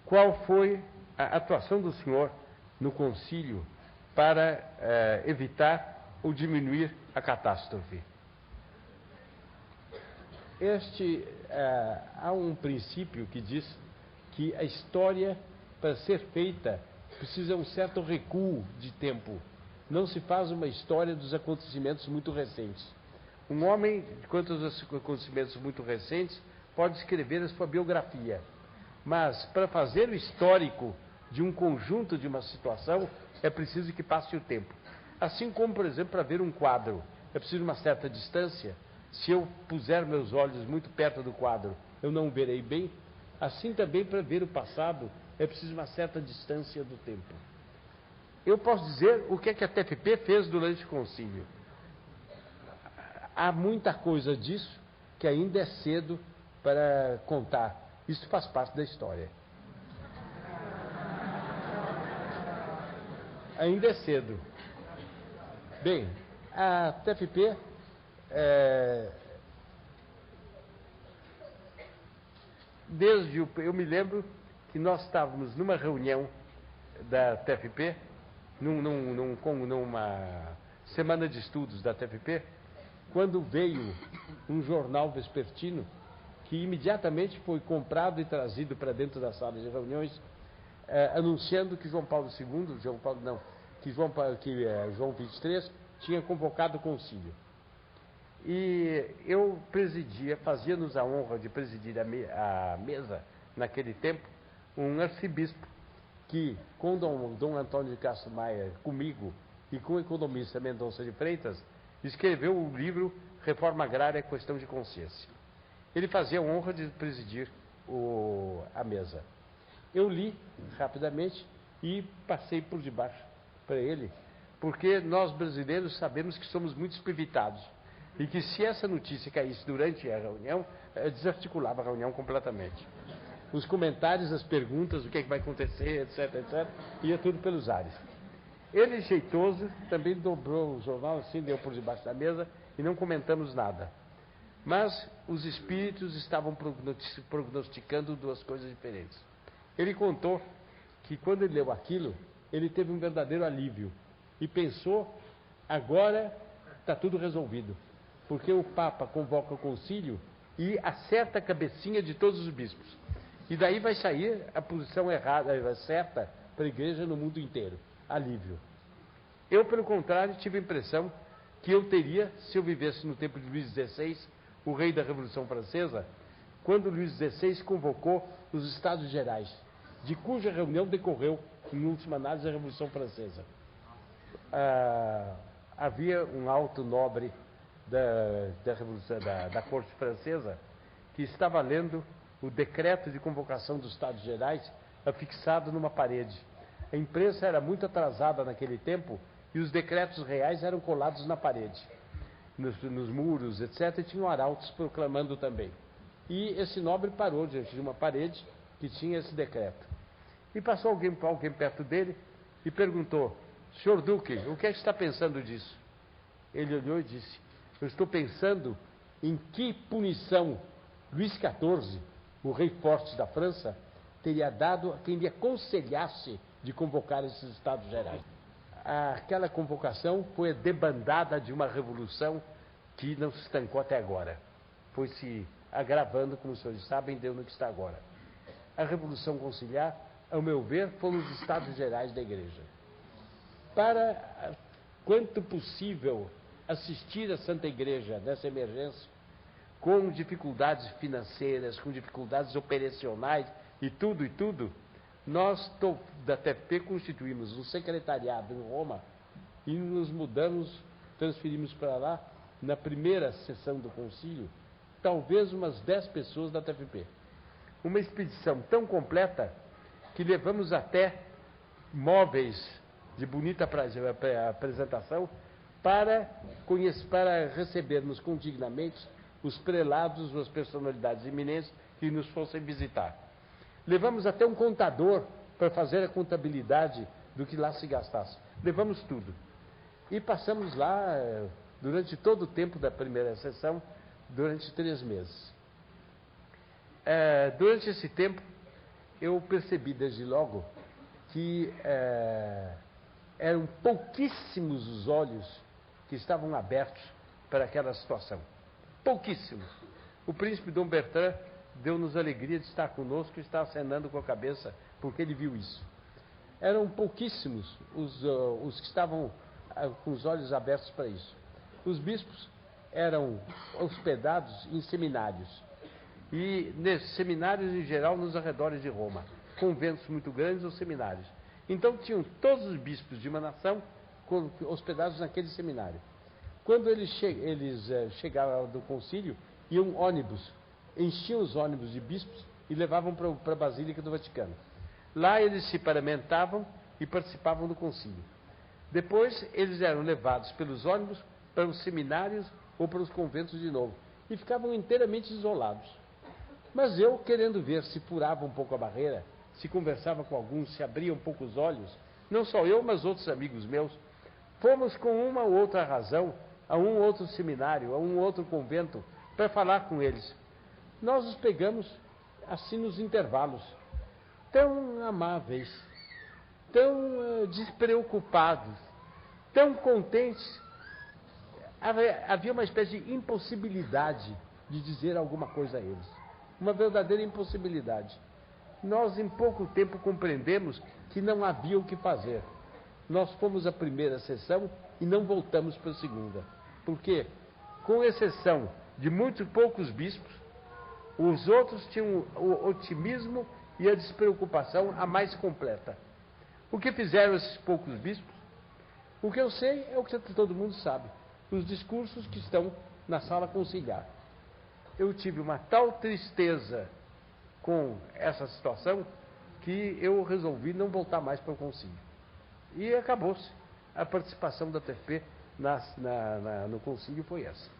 qual foi a atuação do senhor no concílio para evitar ou diminuir a catástrofe? Há um princípio que diz que a história, para ser feita, precisa um certo recuo de tempo. Não se faz uma história dos acontecimentos muito recentes. Um homem, quanto aos acontecimentos muito recentes, pode escrever a sua biografia. Mas, para fazer o histórico de um conjunto, de uma situação, é preciso que passe o tempo. Assim como, por exemplo, para ver um quadro, é preciso uma certa distância. Se eu puser meus olhos muito perto do quadro, eu não verei bem. Assim também, para ver o passado, é preciso uma certa distância do tempo. Eu posso dizer o que a TFP fez durante o concílio. Há muita coisa disso que ainda é cedo para contar. Isso faz parte da história. Ainda é cedo. Bem, a TFP eu me lembro que nós estávamos numa reunião da TFP, numa semana de estudos da TFP, quando veio um jornal vespertino que imediatamente foi comprado e trazido para dentro da sala de reuniões, anunciando que João João 23 tinha convocado o concílio. E eu fazia-nos a honra de presidir a mesa, naquele tempo, um arcebispo que, com Dom Antônio de Castro Maia, comigo, e com o economista Mendonça de Freitas, escreveu o livro Reforma Agrária, Questão de Consciência. Ele fazia a honra de presidir a mesa. Eu li rapidamente e passei por debaixo para ele, porque nós brasileiros sabemos que somos muito espivitados e que se essa notícia caísse durante a reunião, desarticulava a reunião completamente. Os comentários, as perguntas, o que é que vai acontecer, etc, ia tudo pelos ares. Ele, jeitoso, também dobrou o jornal assim, deu por debaixo da mesa e não comentamos nada. Mas os espíritos estavam prognosticando duas coisas diferentes. Ele contou que quando ele leu aquilo, ele teve um verdadeiro alívio e pensou, agora está tudo resolvido, porque o Papa convoca o concílio e acerta a cabecinha de todos os bispos. E daí vai sair a posição errada, certa para a igreja no mundo inteiro. Alívio. Eu, pelo contrário, tive a impressão que eu teria, se eu vivesse no tempo de Luís XVI, o rei da Revolução Francesa, quando Luís XVI convocou os Estados Gerais, de cuja reunião decorreu, em última análise, a Revolução Francesa. Havia um alto nobre da corte francesa que estava lendo o decreto de convocação dos Estados Gerais afixado numa parede. A imprensa era muito atrasada naquele tempo e os decretos reais eram colados na parede, nos muros, etc., e tinham arautos proclamando também. E esse nobre parou diante de uma parede que tinha esse decreto. E passou alguém perto dele e perguntou: senhor Duque, o que é que está pensando disso? Ele olhou e disse: eu estou pensando em que punição Luís XIV, o rei forte da França, teria dado a quem lhe aconselhasse de convocar esses Estados Gerais. Aquela convocação foi a debandada de uma revolução que não se estancou até agora. Foi se agravando, como os senhores sabem, deu no que está agora. A Revolução Conciliar, ao meu ver, foram os Estados Gerais da Igreja. Para, quanto possível, assistir a Santa Igreja nessa emergência, com dificuldades financeiras, com dificuldades operacionais e tudo, nós da TFP constituímos um secretariado em Roma e nos transferimos para lá, na primeira sessão do concílio, talvez umas 10 pessoas da TFP. Uma expedição tão completa que levamos até móveis de bonita apresentação para recebermos condignamente os prelados, as personalidades eminentes que nos fossem visitar. Levamos até um contador para fazer a contabilidade do que lá se gastasse. Levamos tudo. E passamos lá, durante todo o tempo da primeira sessão, durante 3 meses. Durante esse tempo, eu percebi desde logo que eram pouquíssimos os olhos que estavam abertos para aquela situação. Pouquíssimos. O príncipe Dom Bertrand deu-nos a alegria de estar conosco e está acenando com a cabeça porque ele viu isso. Eram pouquíssimos os que estavam com os olhos abertos para isso. Os bispos eram hospedados em seminários. E nesses seminários, em geral, nos arredores de Roma. Conventos muito grandes ou seminários. Então tinham todos os bispos de uma nação hospedados naquele seminário. Quando eles chegavam do concílio, iam ônibus, enchiam os ônibus de bispos e levavam para a Basílica do Vaticano. Lá eles se paramentavam e participavam do concílio. Depois eles eram levados pelos ônibus para os seminários ou para os conventos de novo e ficavam inteiramente isolados. Mas eu, querendo ver se furava um pouco a barreira, se conversava com alguns, se abria um pouco os olhos, não só eu, mas outros amigos meus, fomos com uma ou outra razão a um outro seminário, a um outro convento, para falar com eles. Nós os pegamos assim nos intervalos, tão amáveis, tão despreocupados, tão contentes. Havia uma espécie de impossibilidade de dizer alguma coisa a eles. Uma verdadeira impossibilidade. Nós, em pouco tempo, compreendemos que não havia o que fazer. Nós fomos à primeira sessão e não voltamos para a segunda. Porque, com exceção de muitos poucos bispos, os outros tinham o otimismo e a despreocupação a mais completa. O que fizeram esses poucos bispos? O que eu sei é o que todo mundo sabe. Os discursos que estão na sala conciliar. Eu tive uma tal tristeza com essa situação que eu resolvi não voltar mais para o concílio. E acabou-se. A participação da TFP no concílio foi essa.